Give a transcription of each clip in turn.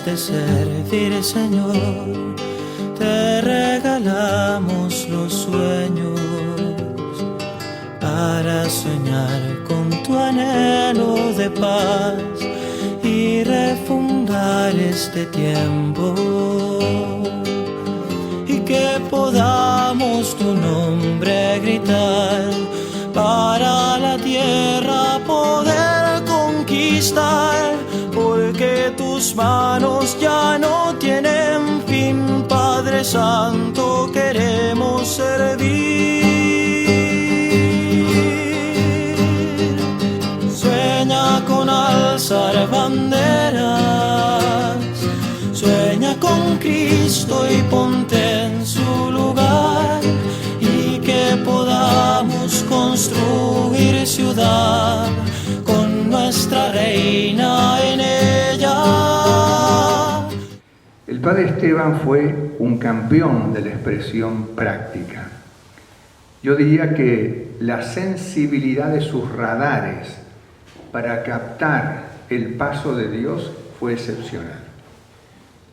de servir, Señor, te regalamos los sueños para soñar con tu anhelo de paz y refundar este tiempo, y que podamos tu nombre gritar para la tierra poder conquistar, porque tus manos ya no tienen fin, Padre Santo, queremos servir. Sueña con alzar banderas, sueña con Cristo y ponte en su lugar, y que podamos construir ciudad con nuestra reina en ella. El padre Esteban fue un campeón de la expresión práctica. Yo diría que la sensibilidad de sus radares para captar el paso de Dios fue excepcional.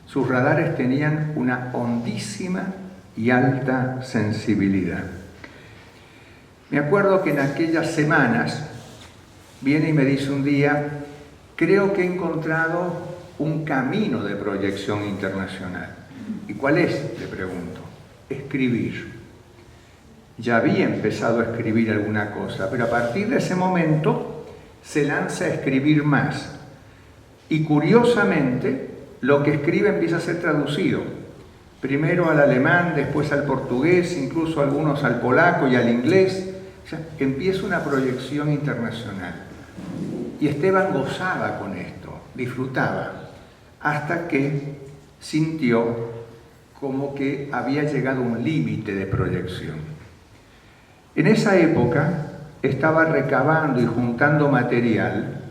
Sus radares tenían una hondísima y alta sensibilidad. Me acuerdo que en aquellas semanas viene y me dice un día: creo que he encontrado un camino de proyección internacional. ¿Y cuál es?, le pregunto. Escribir. Ya había empezado a escribir alguna cosa, pero a partir de ese momento se lanza a escribir más. Y curiosamente, lo que escribe empieza a ser traducido. Primero al alemán, después al portugués, incluso algunos al polaco y al inglés. O sea, empieza una proyección internacional. Y Esteban gozaba con esto, disfrutaba, hasta que sintió como que había llegado a un límite de proyección. En esa época estaba recabando y juntando material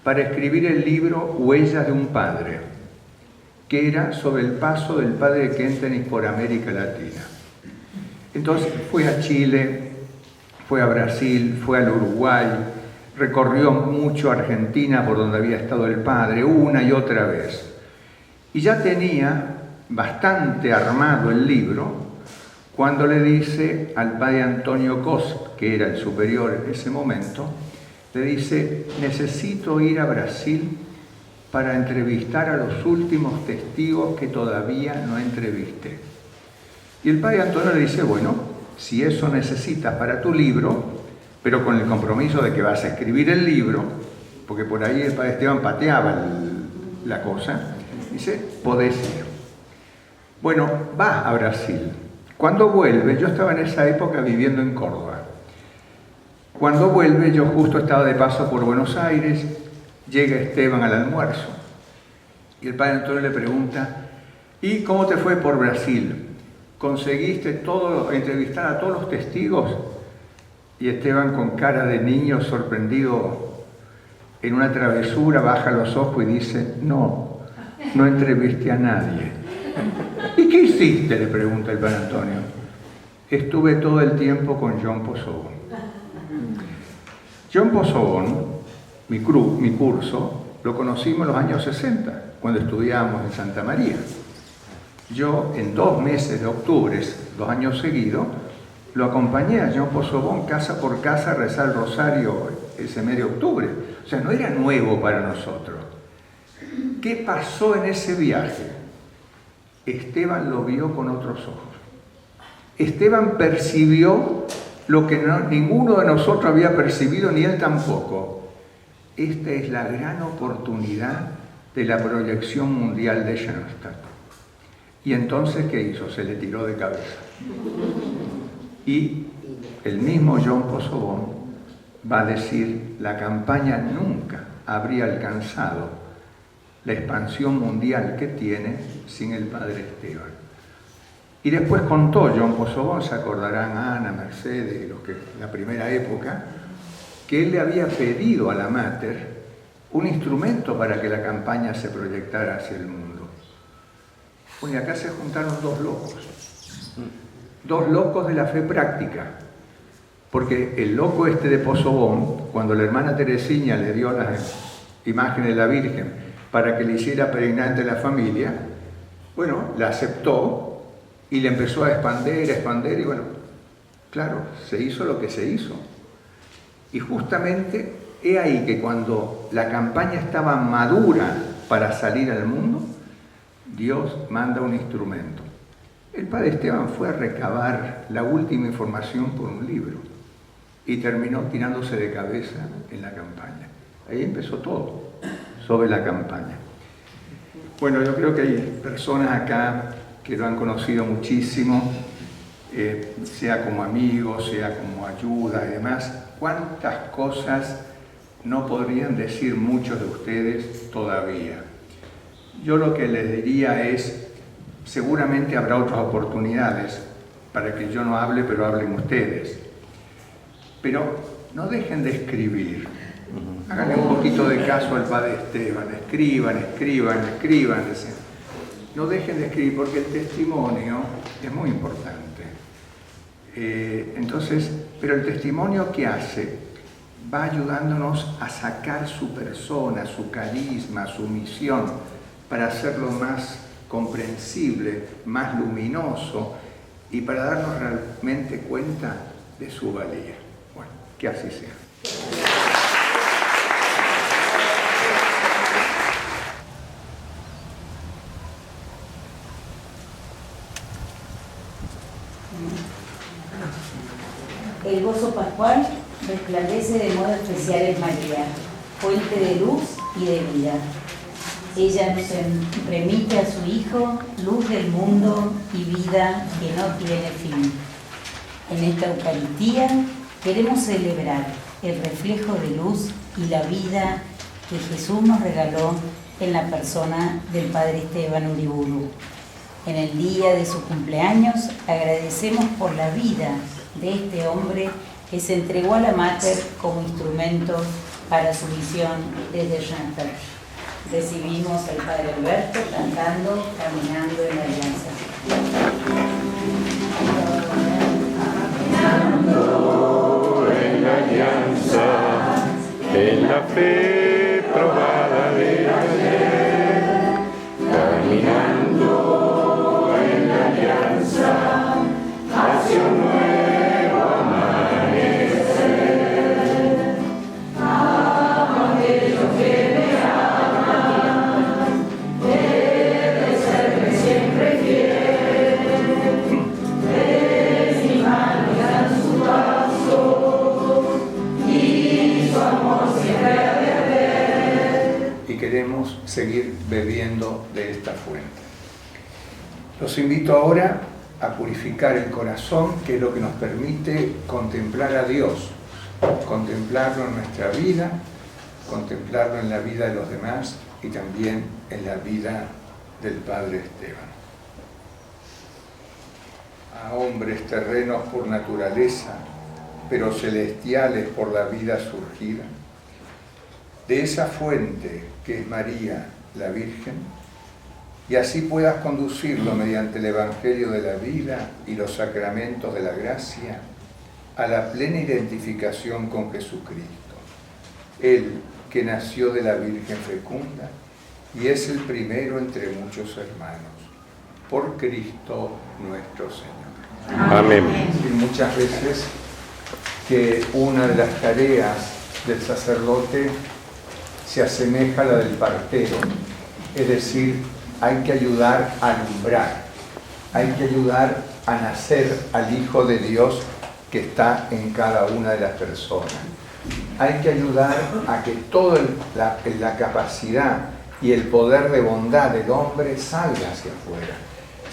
para escribir el libro Huellas de un Padre, que era sobre el paso del padre Kentenich por América Latina. Entonces fue a Chile, fue a Brasil, fue al Uruguay, recorrió mucho Argentina, por donde había estado el padre, una y otra vez. Y ya tenía bastante armado el libro cuando le dice al padre Antonio Cost, que era el superior en ese momento, le dice: necesito ir a Brasil para entrevistar a los últimos testigos que todavía no entrevisté. Y el padre Antonio le dice: bueno, si eso necesitas para tu libro, pero con el compromiso de que vas a escribir el libro, porque por ahí el padre Esteban pateaba la cosa, dice: podés ir. Bueno, va a Brasil. Cuando vuelve, yo estaba en esa época viviendo en Córdoba. Cuando vuelve, yo justo estaba de paso por Buenos Aires, llega Esteban al almuerzo. Y el padre Antonio le pregunta: ¿y cómo te fue por Brasil? ¿Conseguiste entrevistar a todos los testigos? Y Esteban, con cara de niño sorprendido en una travesura, baja los ojos y dice: no entrevisté a nadie. ¿Y qué hiciste?, le pregunta el padre Antonio. Estuve todo el tiempo con John Possobón. John Possobón, mi curso, lo conocimos en los años 60, cuando estudiábamos en Santa María. Yo, en 2 meses de octubre, 2 años seguidos, lo acompañé a John Possobón casa por casa a rezar el rosario ese mes de octubre. O sea, no era nuevo para nosotros. ¿Qué pasó en ese viaje? Esteban lo vio con otros ojos. Esteban percibió lo que ninguno de nosotros había percibido, ni él tampoco. Esta es la gran oportunidad de la proyección mundial de Schoenstatt. Y entonces, ¿qué hizo? Se le tiró de cabeza. Y el mismo John Possobón va a decir: la campaña nunca habría alcanzado la expansión mundial que tiene sin el padre Esteban. Y después contó John Possobón, se acordarán Ana, Mercedes, los que la primera época, que él le había pedido a la Mater un instrumento para que la campaña se proyectara hacia el mundo. Bueno, y acá se juntaron 2 locos de la fe práctica, porque el loco este de Possobón, cuando la hermana Teresina le dio las imágenes de la Virgen para que le hiciera peregrinaje a la familia, bueno, la aceptó y le empezó a expandir y bueno, claro, se hizo lo que se hizo. Y justamente he ahí que cuando la campaña estaba madura para salir al mundo, Dios manda un instrumento. El padre Esteban fue a recabar la última información por un libro y terminó tirándose de cabeza en la campaña. Ahí empezó todo sobre la campaña. Bueno, yo creo que hay personas acá que lo han conocido muchísimo, sea como amigos, sea como ayuda y demás. ¿Cuántas cosas no podrían decir muchos de ustedes todavía? Yo lo que les diría es, seguramente habrá otras oportunidades para que yo no hable, pero hablen ustedes. Pero no dejen de escribir. Háganle un poquito de caso al padre Esteban. Escriban. No dejen de escribir porque el testimonio es muy importante. Pero el testimonio que hace va ayudándonos a sacar su persona, su carisma, su misión, para hacerlo más comprensible, más luminoso y para darnos realmente cuenta de su valía. Bueno, que así sea. El gozo pascual resplandece de modo especial en María, fuente de luz y de vida. Ella nos remite a su Hijo, luz del mundo y vida que no tiene fin. En esta Eucaristía queremos celebrar el reflejo de luz y la vida que Jesús nos regaló en la persona del Padre Esteban Uriburu. En el día de su cumpleaños agradecemos por la vida de este hombre que se entregó a la Mater como instrumento para su misión desde Chantal. Recibimos al Padre Alberto cantando Caminando en la Alianza. Caminando en la alianza, en la fe probada de ayer, caminando en la alianza hacia un nuevo amanecer. Amo a aquellos que me aman, he de serme siempre fiel. Es mi mano en su paso y su amor siempre ha de haber. Y queremos seguir bebiendo de esta fuente. Los invito ahora a purificar el corazón, que es lo que nos permite contemplar a Dios, contemplarlo en nuestra vida, contemplarlo en la vida de los demás y también en la vida del Padre Esteban. A hombres terrenos por naturaleza, pero celestiales por la vida surgida, de esa fuente que es María, la Virgen, y así puedas conducirlo mediante el Evangelio de la vida y los sacramentos de la gracia a la plena identificación con Jesucristo, Él que nació de la Virgen fecunda y es el primero entre muchos hermanos, por Cristo nuestro Señor. Amén. Y muchas veces que una de las tareas del sacerdote se asemeja a la del partero, es decir, hay que ayudar a alumbrar, hay que ayudar a nacer al Hijo de Dios que está en cada una de las personas. Hay que ayudar a que toda la capacidad y el poder de bondad del hombre salga hacia afuera.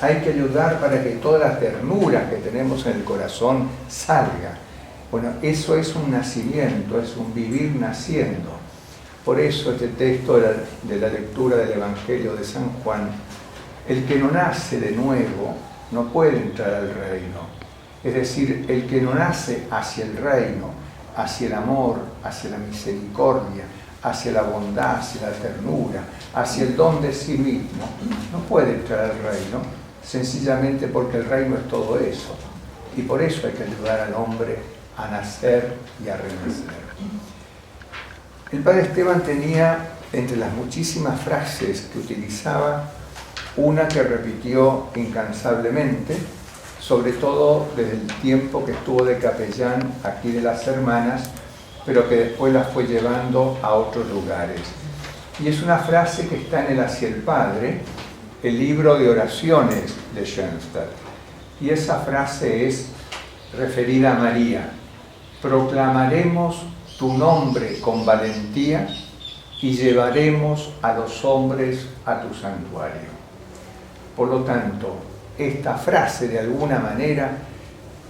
Hay que ayudar para que toda la ternura que tenemos en el corazón salga. Bueno, eso es un nacimiento, es un vivir naciendo. Por eso este texto de la lectura del Evangelio de San Juan, el que no nace de nuevo no puede entrar al reino. Es decir, el que no nace hacia el reino, hacia el amor, hacia la misericordia, hacia la bondad, hacia la ternura, hacia el don de sí mismo, no puede entrar al reino, sencillamente porque el reino es todo eso. Y por eso hay que ayudar al hombre a nacer y a renacer. El padre Esteban tenía entre las muchísimas frases que utilizaba, una que repitió incansablemente, sobre todo desde el tiempo que estuvo de capellán aquí de las Hermanas, pero que después las fue llevando a otros lugares. Y es una frase que está en el Hacia el Padre, el libro de oraciones de Schoenstatt. Y esa frase es referida a María: proclamaremos tu nombre con valentía y llevaremos a los hombres a tu santuario. Por lo tanto, esta frase de alguna manera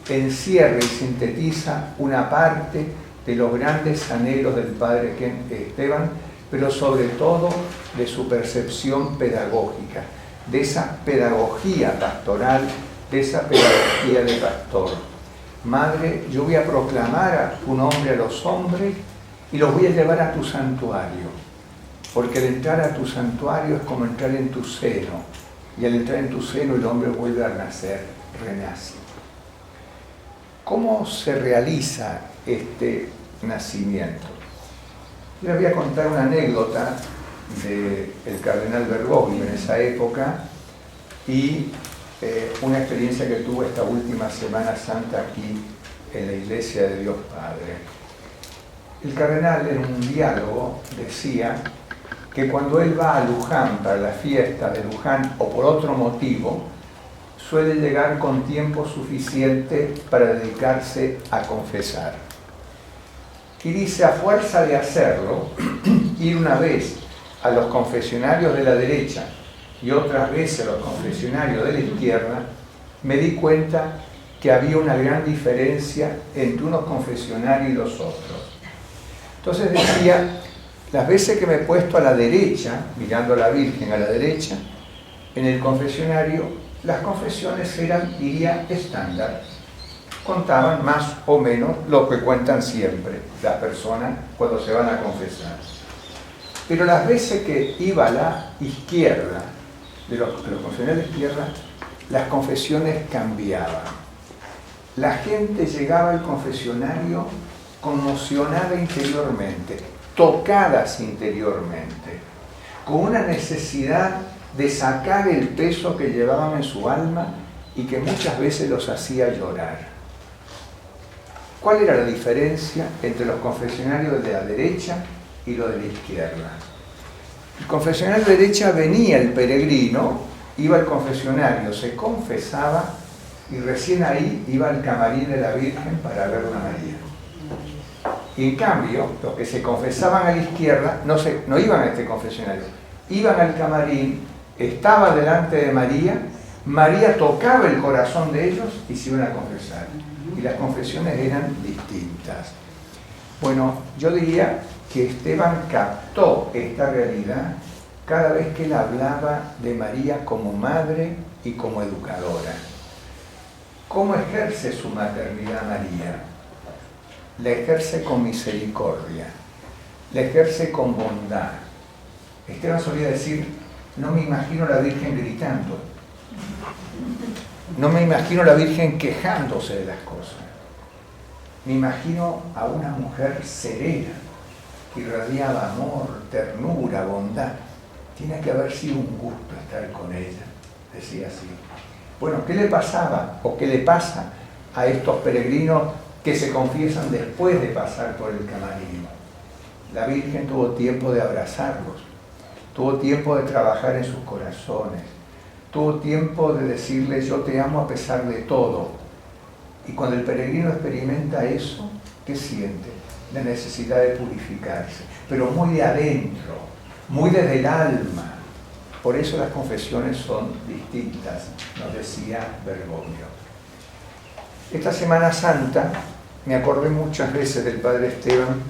encierra y sintetiza una parte de los grandes anhelos del padre Esteban, pero sobre todo de su percepción pedagógica, de esa pedagogía pastoral, de esa pedagogía de pastor. Madre, yo voy a proclamar tu nombre a los hombres y los voy a llevar a tu santuario, porque al entrar a tu santuario es como entrar en tu seno, y al entrar en tu seno el hombre vuelve a nacer, renace. ¿Cómo se realiza este nacimiento? Yo les voy a contar una anécdota del cardenal Bergoglio en esa época y una experiencia que tuve esta última Semana Santa aquí en la Iglesia de Dios Padre. El cardenal en un diálogo decía que cuando él va a Luján para la fiesta de Luján o por otro motivo, suele llegar con tiempo suficiente para dedicarse a confesar. Y dice, a fuerza de hacerlo, ir una vez a los confesionarios de la derecha y otras veces a los confesionarios de la izquierda, me di cuenta que había una gran diferencia entre unos confesionarios y los otros. Entonces decía, las veces que me he puesto a la derecha, mirando a la Virgen a la derecha, en el confesionario, las confesiones eran, diría, estándar. Contaban más o menos lo que cuentan siempre las personas cuando se van a confesar. Pero las veces que iba a la izquierda, de los confesionarios de la izquierda, las confesiones cambiaban. La gente llegaba al confesionario conmocionada interiormente, tocadas interiormente, con una necesidad de sacar el peso que llevaban en su alma y que muchas veces los hacía llorar. ¿Cuál era la diferencia entre los confesionarios de la derecha y los de la izquierda? El confesionario de la derecha venía el peregrino, iba al confesionario, se confesaba y recién ahí iba al camarín de la Virgen para ver a María. Y en cambio, los que se confesaban a la izquierda no iban a este confesionario, iban al camarín, estaba delante de María, María tocaba el corazón de ellos y se iban a confesar. Y las confesiones eran distintas. Bueno, yo diría que Esteban captó esta realidad cada vez que él hablaba de María como madre y como educadora. ¿Cómo ejerce su maternidad María? La ejerce con misericordia, la ejerce con bondad. Esteban solía decir, no me imagino a la Virgen gritando, no me imagino a la Virgen quejándose de las cosas, me imagino a una mujer serena, que irradiaba amor, ternura, bondad. Tiene que haber sido un gusto estar con ella, decía así. Bueno, ¿qué le pasaba o qué le pasa a estos peregrinos que se confiesan después de pasar por el camarín? La Virgen tuvo tiempo de abrazarlos, tuvo tiempo de trabajar en sus corazones, tuvo tiempo de decirles yo te amo a pesar de todo. Y cuando el peregrino experimenta eso, ¿qué siente? La necesidad de purificarse, pero muy de adentro, muy desde el alma. Por eso las confesiones son distintas, nos decía Bergoglio. Esta Semana Santa me acordé muchas veces del Padre Esteban,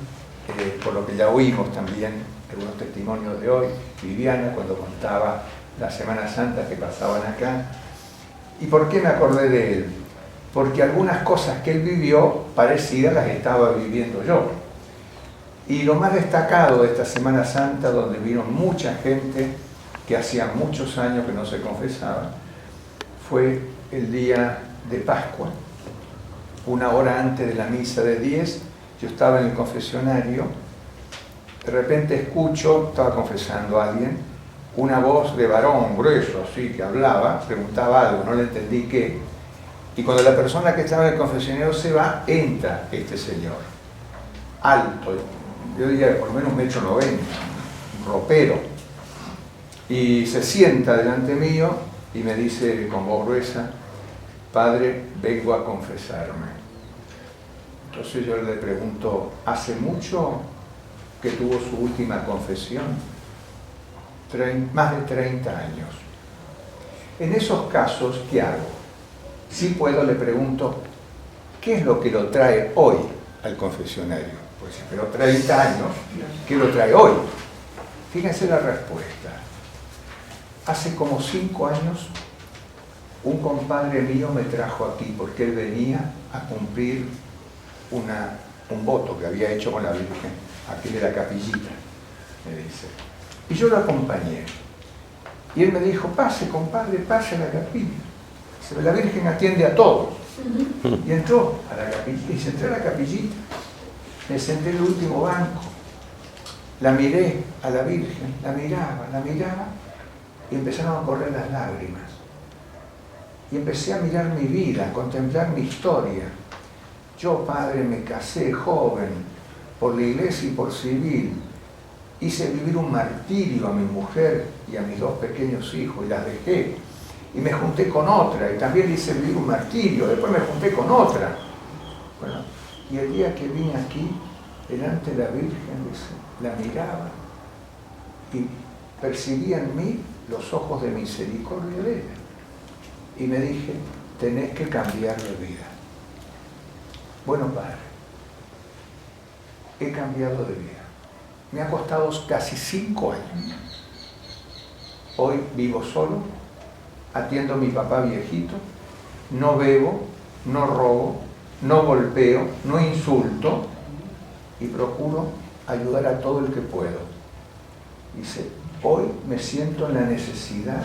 por lo que ya oímos también algunos testimonios de hoy, Viviana cuando contaba la Semana Santa que pasaban acá. ¿Y por qué me acordé de él? Porque algunas cosas que él vivió parecidas las estaba viviendo yo. Y lo más destacado de esta Semana Santa, donde vino mucha gente que hacía muchos años que no se confesaba, fue el día de Pascua. Una hora antes de la misa de 10, yo estaba en el confesionario de repente escucho, estaba confesando a alguien, una voz de varón grueso, así, que hablaba, preguntaba algo, no le entendí qué. Y cuando la persona que estaba en el confesionario se va, entra este señor, alto, yo diría por lo menos 1,90 m, un ropero, y se sienta delante mío y me dice con voz gruesa: Padre, vengo a confesarme. Entonces yo le pregunto: ¿hace mucho que tuvo su última confesión? Más de 30 años. En esos casos, ¿qué hago? Si puedo, le pregunto: ¿qué es lo que lo trae hoy al confesionario? Pues si pero 30 años, ¿qué lo trae hoy? Fíjense la respuesta. Hace como 5 años, un compadre mío me trajo aquí porque él venía a cumplir un voto que había hecho con la Virgen, aquí de la capillita, me dice. Y yo lo acompañé. Y él me dijo: pase, compadre, pase a la capilla. Dice: la Virgen atiende a todos. Y entró a la capillita, y se entró a la capillita. Me senté en el último banco. La miré a la Virgen, la miraba, y empezaron a correr las lágrimas. Y empecé a mirar mi vida, a contemplar mi historia. Yo, padre, me casé joven, por la iglesia y por civil. Hice vivir un martirio a mi mujer y a mis 2 pequeños hijos y las dejé. Y me junté con otra y también hice vivir un martirio. Después me junté con otra. Bueno, y el día que vine aquí, delante de la Virgen, la miraba y percibía en mí los ojos de misericordia de ella. Y me dije: tenés que cambiar de vida. Bueno, padre, he cambiado de vida. Me ha costado casi 5 años. Hoy vivo solo, atiendo a mi papá viejito, no bebo, no robo, no golpeo, no insulto y procuro ayudar a todo el que puedo. Dice: hoy me siento en la necesidad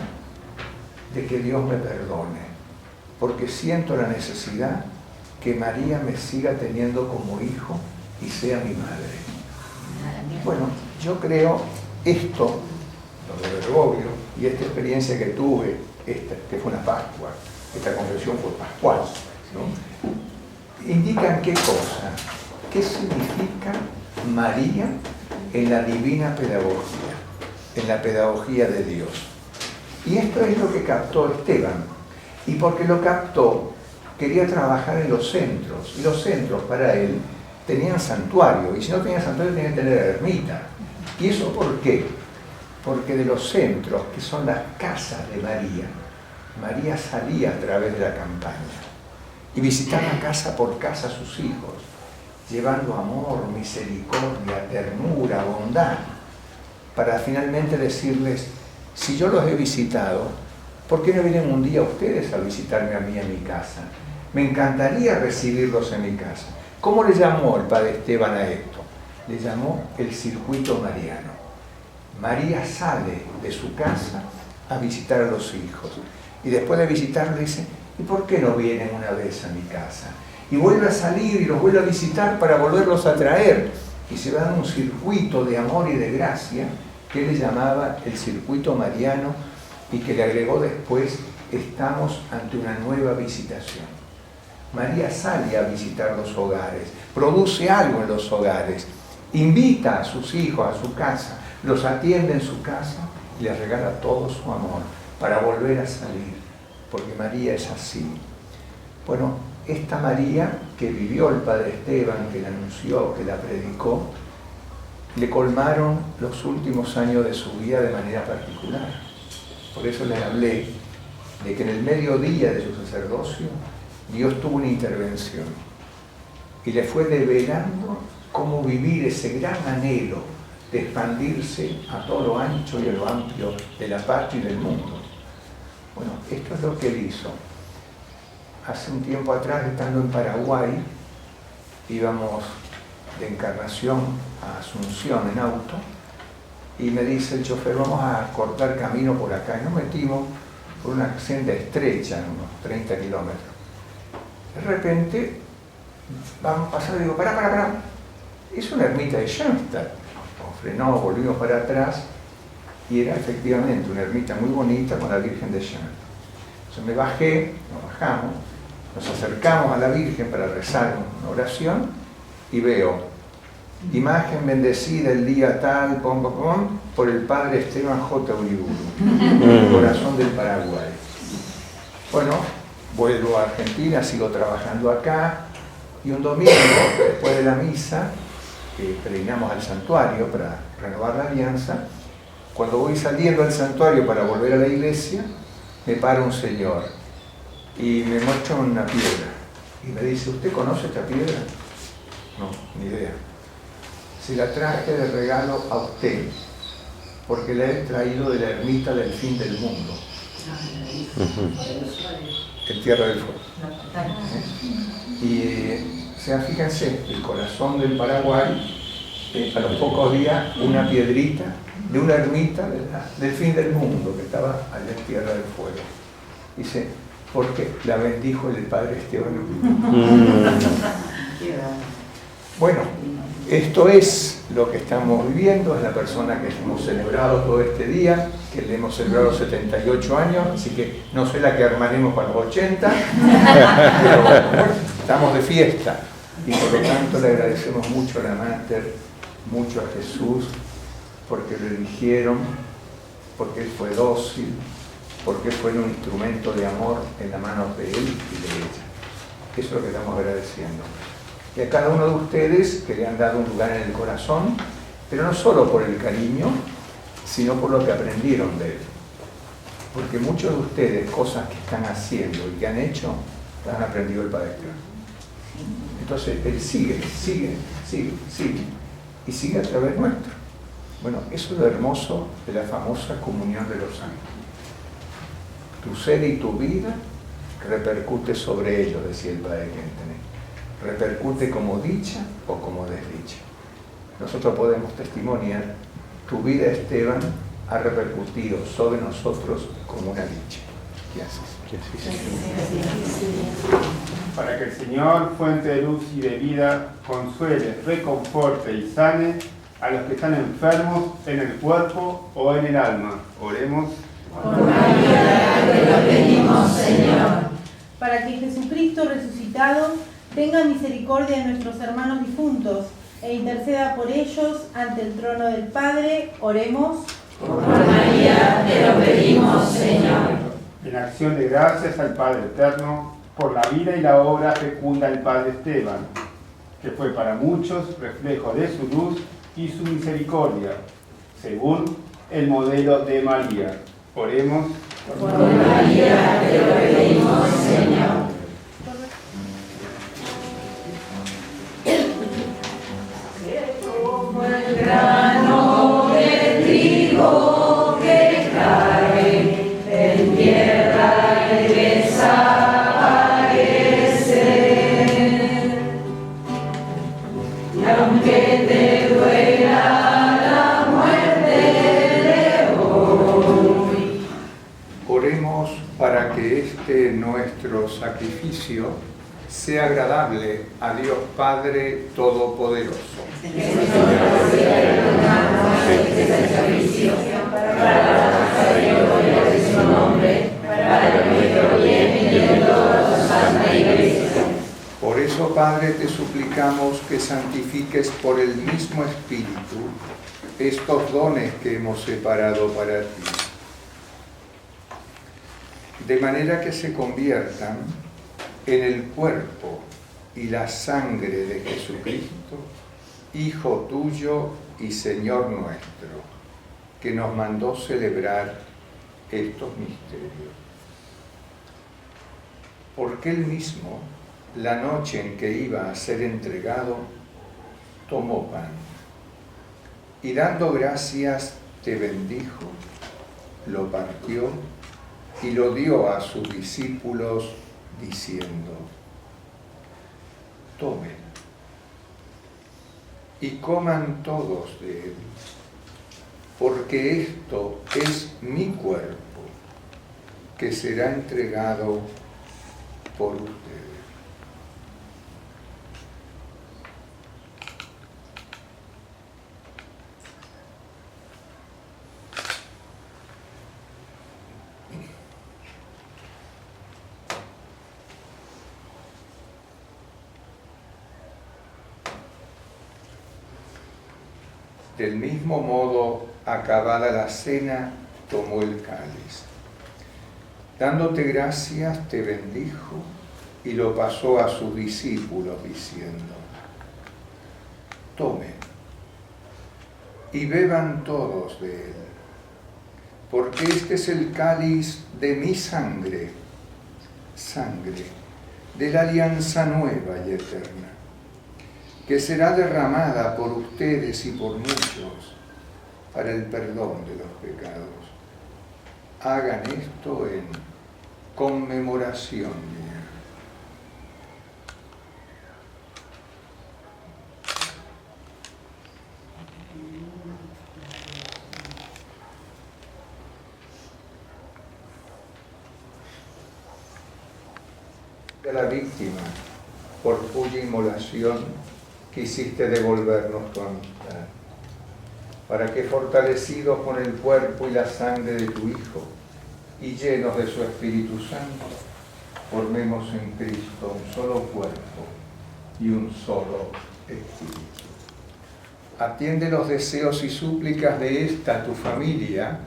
de que Dios me perdone, porque siento la necesidad que María me siga teniendo como hijo y sea mi madre. Bueno, yo creo esto, lo de Bergoglio, y esta experiencia que tuve, que fue una Pascua, esta confesión fue pascual, ¿no? Indican qué cosa, qué significa María en la divina pedagogía, en la pedagogía de Dios. Y esto es lo que captó Esteban, y porque lo captó, quería trabajar en los centros, y los centros para él tenían santuario, y si no tenían santuario tenían que tener ermita. ¿Y eso por qué? Porque de los centros, que son las casas de María, María salía a través de la campaña y visitaba casa por casa a sus hijos, llevando amor, misericordia, ternura, bondad, para finalmente decirles: si yo los he visitado, ¿por qué no vienen un día ustedes a visitarme a mí en mi casa? Me encantaría recibirlos en mi casa. ¿Cómo le llamó el padre Esteban a esto? Le llamó el circuito mariano. María sale de su casa a visitar a los hijos. Y después de visitarlos dice: ¿y por qué no vienen una vez a mi casa? Y vuelve a salir y los vuelve a visitar para volverlos a traer. Y se va a un circuito de amor y de gracia que él le llamaba el circuito mariano, y que le agregó después: estamos ante una nueva visitación. María sale a visitar los hogares, produce algo en los hogares, invita a sus hijos a su casa, los atiende en su casa y les regala todo su amor para volver a salir, porque María es así. Bueno, esta María que vivió el padre Esteban, que la anunció, que la predicó, le colmaron los últimos años de su vida de manera particular. Por eso les hablé de que en el mediodía de su sacerdocio Dios tuvo una intervención y le fue develando cómo vivir ese gran anhelo de expandirse a todo lo ancho y a lo amplio de la patria y del mundo. Bueno, esto es lo que él hizo. Hace un tiempo atrás, estando en Paraguay, íbamos de Encarnación a Asunción en auto, y me dice el chofer: vamos a cortar camino por acá. Y nos metimos por una senda estrecha, unos 30 kilómetros. De repente, vamos pasando y digo: pará. Es una ermita de Schoenstatt. frenó, volvimos para atrás y era efectivamente una ermita muy bonita con la Virgen de Jean. Entonces me bajé, nos bajamos, nos acercamos a la Virgen para rezar una oración y veo imagen bendecida el día tal, por el padre Esteban J. Uriburu, corazón del Paraguay. Bueno, vuelvo a Argentina, sigo trabajando acá y un domingo, después de la misa, peregrinamos al santuario para renovar la alianza. Cuando voy saliendo del santuario para volver a la iglesia, me para un señor y me muestra una piedra y me dice: ¿usted conoce esta piedra? No, ni idea. Se la traje de regalo a usted porque la he traído de la ermita del fin del mundo, en Tierra del Fuego. Y fíjense, el corazón del Paraguay, a los pocos días, una piedrita de una ermita del fin del mundo que estaba allá en Tierra del Fuego. Dice, porque la bendijo el padre Esteban. Bueno, esto es lo que estamos viviendo, es la persona que hemos celebrado todo este día, que le hemos celebrado 78 años, así que no sé la que armaremos para los 80, pero bueno, estamos de fiesta y por lo tanto le agradecemos mucho a la Mater, mucho a Jesús, porque lo eligieron, porque Él fue dócil, porque fue un instrumento de amor en las manos de Él y de ella. Eso es lo que estamos agradeciendo. Y a cada uno de ustedes que le han dado un lugar en el corazón, pero no solo por el cariño, sino por lo que aprendieron de Él. Porque muchos de ustedes, cosas que están haciendo y que han hecho, las han aprendido el Padre Esteban. Entonces, Él sigue, y sigue a través nuestro. Bueno, eso es lo hermoso de la famosa comunión de los santos. Tu ser y tu vida repercute sobre ellos, decía el Padre Kentenich. Repercute como dicha o como desdicha. Nosotros podemos testimoniar, tu vida, Esteban, ha repercutido sobre nosotros como una dicha. ¿Qué haces? Para que el Señor, fuente de luz y de vida, consuele, reconforte y sane a los que están enfermos en el cuerpo o en el alma. Oremos. Por María, te lo pedimos, Señor. Para que Jesucristo resucitado tenga misericordia de nuestros hermanos difuntos e interceda por ellos ante el trono del Padre, oremos. Por María, te lo pedimos, Señor. En acción de gracias al Padre Eterno por la vida y la obra fecunda del Padre Esteban, que fue para muchos reflejo de su luz y su misericordia, según el modelo de María. Oremos. Por María, te lo pedimos, Señor. Como el grano de trigo que cae en tierra y desaparece, y aunque te duela la muerte de hoy. Oremos para que este nuestro sacrificio sea agradable a Dios Padre Todopoderoso. Por eso, Padre, te suplicamos que santifiques por el mismo Espíritu estos dones que hemos separado para ti, de manera que se conviertan en el cuerpo y la sangre de Jesucristo, Hijo tuyo y Señor nuestro, que nos mandó celebrar estos misterios. Porque Él mismo, la noche en que iba a ser entregado, tomó pan y dando gracias te bendijo, lo partió y lo dio a sus discípulos diciendo: tomen y coman todos de él, porque esto es mi cuerpo, que será entregado por ustedes. Del mismo modo, acabada la cena, tomó el cáliz. Dándote gracias, te bendijo y lo pasó a sus discípulos diciendo: tomen y beban todos de él, porque este es el cáliz de mi sangre, sangre de la alianza nueva y eterna, que será derramada por ustedes y por muchos para el perdón de los pecados. Hagan esto en conmemoración mía. De la víctima, por cuya inmolación quisiste devolvernos tu amistad, para que fortalecidos con el cuerpo y la sangre de tu Hijo y llenos de su Espíritu Santo, formemos en Cristo un solo cuerpo y un solo Espíritu. Atiende los deseos y súplicas de esta tu familia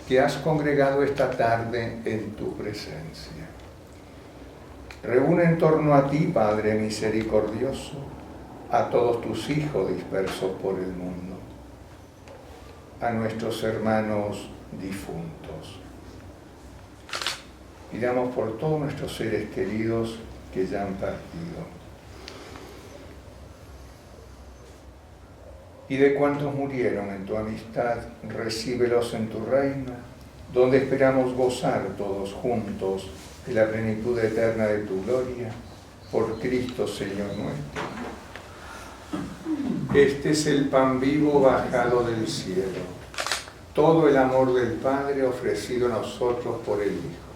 que has congregado esta tarde en tu presencia. Reúne en torno a ti, Padre misericordioso, a todos tus hijos dispersos por el mundo, a nuestros hermanos difuntos. Pidamos por todos nuestros seres queridos que ya han partido. Y de cuantos murieron en tu amistad, recíbelos en tu reino, donde esperamos gozar todos juntos de la plenitud eterna de tu gloria, por Cristo Señor nuestro. Este es el pan vivo bajado del cielo, todo el amor del Padre ofrecido a nosotros por el Hijo.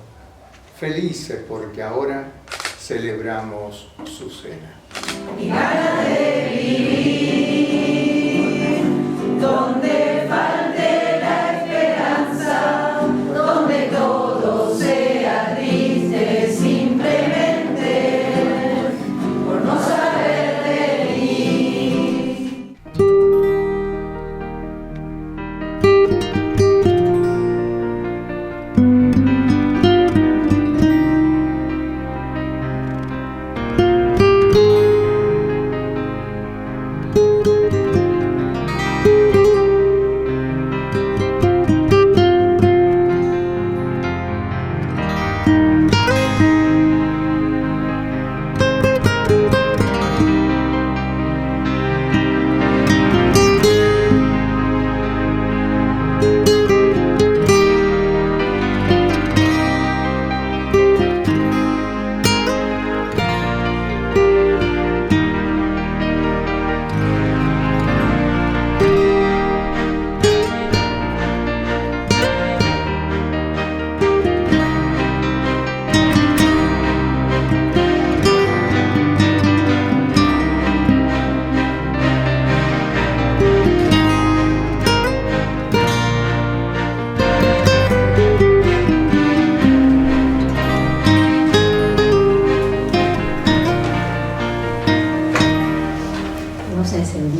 Felices porque ahora celebramos su cena. Y gana de vivir, donde falte la esperanza, donde todo sea triste simplemente por no saber reír.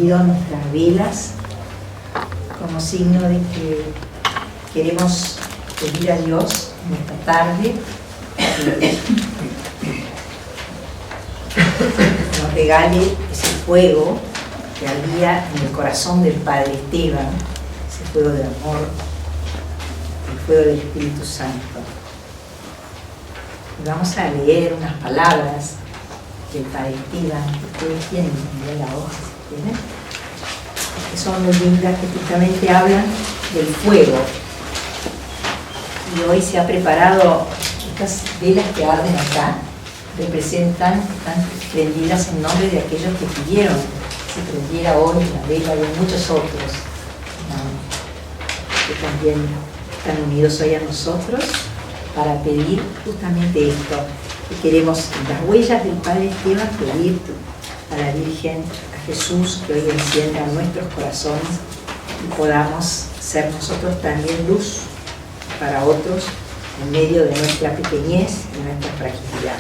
Nuestras velas como signo de que queremos pedir a Dios en esta tarde que nos regale ese fuego que ardía en el corazón del Padre Esteban, ese fuego del amor, el fuego del Espíritu Santo. Y vamos a leer unas palabras del Padre Esteban, que ustedes tienen que la hoja si quieren, que son muy lindas, que justamente hablan del fuego. Y hoy se ha preparado estas velas que arden acá, representan, están prendidas en nombre de aquellos que pidieron que se prendiera hoy la vela de muchos otros, que también están unidos hoy a nosotros para pedir justamente esto. Y queremos, en las huellas del Padre Esteban, pedir a la Virgen, a Jesús, que hoy encienda nuestros corazones y podamos ser nosotros también luz para otros en medio de nuestra pequeñez y nuestra fragilidad.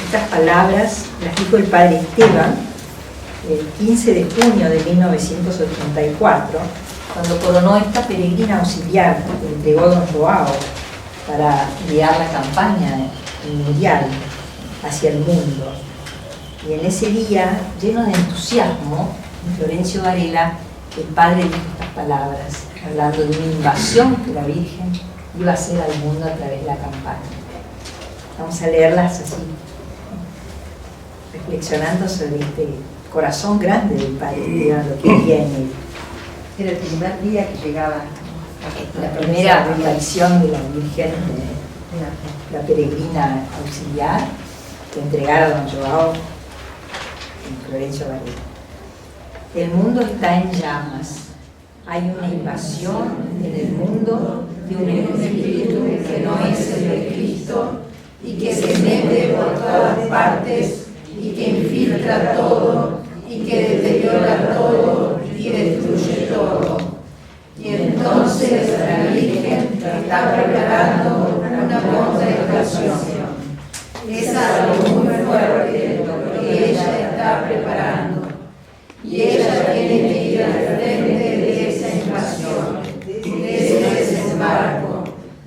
Estas palabras las dijo el Padre Esteban el 15 de junio de 1984, cuando coronó esta peregrina auxiliar que entregó a don Joao para guiar la campaña mundial hacia el mundo. Y en ese día, lleno de entusiasmo, Florencio Varela, el padre dijo estas palabras, hablando de una invasión que la Virgen iba a hacer al mundo a través de la campaña. Vamos a leerlas así, reflexionando sobre este corazón grande del padre Esteban, lo que viene. Era el primer día que llegaba la primera aparición de la Virgen, la peregrina auxiliar, que entregara a don Joao en Florencio Varela. El mundo está en llamas. Hay una invasión en el mundo de un espíritu que no es el de Cristo y que se mete por todas partes y que infiltra todo y que deteriora todo y destruye todo. Y entonces la Virgen está preparando una contrainvasión. Es algo muy fuerte lo que ella está preparando. Y ella tiene que ir al frente de esa invasión, de ese desembarco,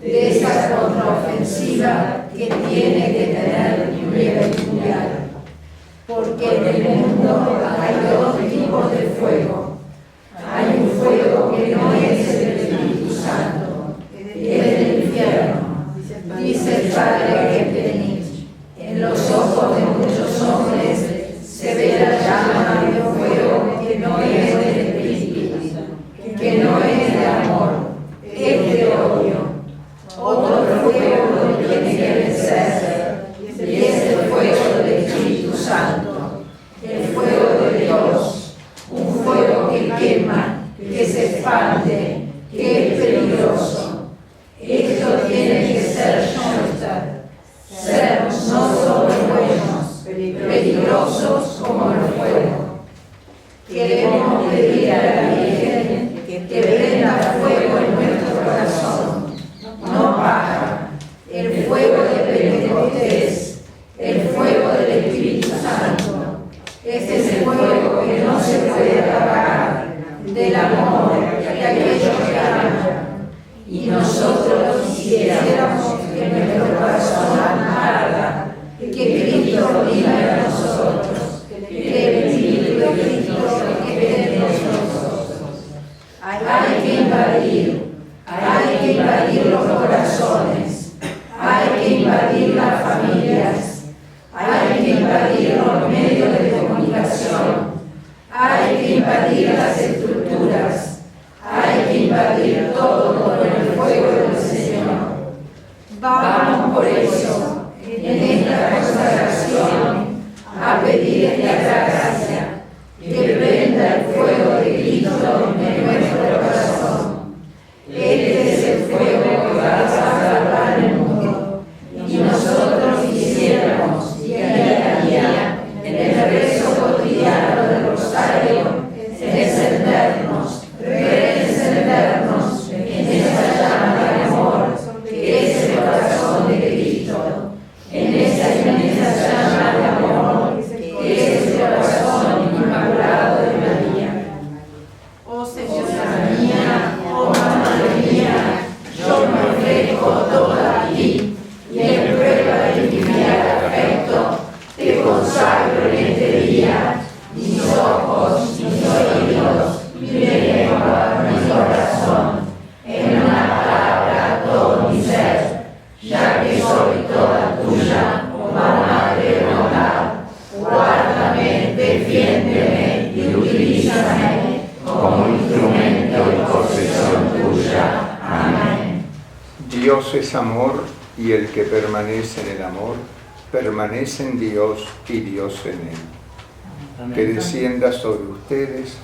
de esa contraofensiva que tiene que tener nivel mundial. Porque en el mundo hay dos tipos de fuego. Hay un fuego que no es el Espíritu Santo, es el infierno. Dice el padre Kepenich, en los ojos de muchos hombres se ve la llama de un fuego que no es del Espíritu, que no es de amor, es de odio. Otro fuego lo tiene que vencer, y es el fuego del Espíritu Santo, el fuego de Dios, un fuego que quema, que se expande, que es peligroso. Esto tiene que ser Schoenstatt, ser no solo buenos, peligrosos como el fuego. Queremos pedir a la Virgen que prenda fuego en nuestro corazón, no paja, el fuego de Pentecostés, el fuego del Espíritu Santo. Ese es el fuego que no se puede apagar, del amor de aquellos que aman. Y nosotros quisiéramos que nuestro corazón arda, que Cristo viva en nosotros, que el Espíritu de Cristo esté en nosotros. Hay que invadir los corazones, hay que invadir las familias, hay que invadir los medios de comunicación, hay que invadir las estructuras, hay que invadir todo con el fuego del Señor. Vamos por eso, en esta consagración, a pedir esta gracia, que prenda el fuego de Cristo en nuestro corazón. Este es el fuego que va a salvar el mundo, y nosotros quisiéramos día a día, en el rezo cotidiano del rosario, encendernos, reencendernos en esa llama de amor que es el corazón de Cristo, en esa llama de amor que es el corazón inmaculado de María. Oh Señora mía, oh Madre mía, yo me ofrezco toda a ti y en prueba de mi fiel afecto te consagro en este día mis ojos, mis oídos, mi lengua, mi corazón, en una palabra todo mi ser, ya que soy toda tuya, oh Madre de bondad. Guárdame, defiéndeme y utilízame como instrumento y posesión tuya. Amén. Dios es amor y el que permanece en el amor, permanece en Dios y Dios en él. Amén. Que descienda sobre ustedes,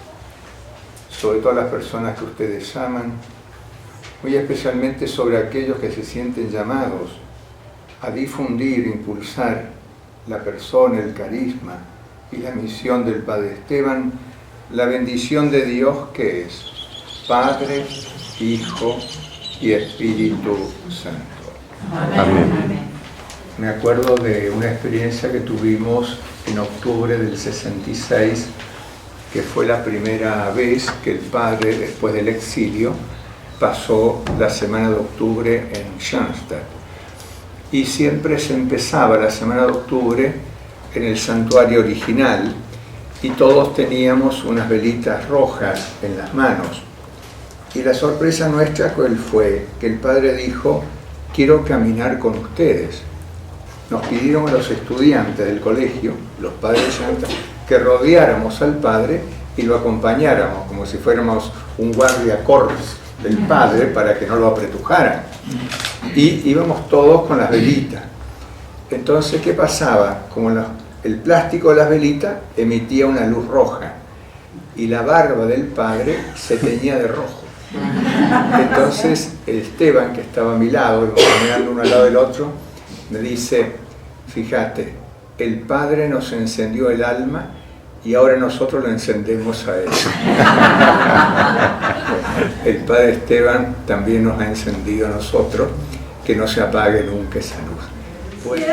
sobre todas las personas que ustedes aman, muy especialmente sobre aquellos que se sienten llamados a difundir, impulsar la persona, el carisma y la misión del Padre Esteban, la bendición de Dios que es Padre, Hijo y Espíritu Santo. Amén. Me acuerdo de una experiencia que tuvimos en octubre del 66 que fue la primera vez que el padre, después del exilio, pasó la semana de octubre en Schoenstatt. Y siempre se empezaba la semana de octubre en el santuario original y todos teníamos unas velitas rojas en las manos. Y la sorpresa nuestra fue que el padre dijo: quiero caminar con ustedes. Nos pidieron a los estudiantes del colegio, los padres de Schoenstatt, que rodeáramos al padre y lo acompañáramos como si fuéramos un guardia corps del padre para que no lo apretujaran. Y íbamos todos con las velitas. Entonces, ¿qué pasaba? Como el plástico de las velitas emitía una luz roja y la barba del padre se teñía de rojo. Entonces el Esteban, que estaba a mi lado, íbamos caminando uno al lado del otro, me dice: fíjate, el padre nos encendió el alma y ahora nosotros lo encendemos a él. El padre Esteban también nos ha encendido a nosotros, que no se apague nunca esa luz. Pues,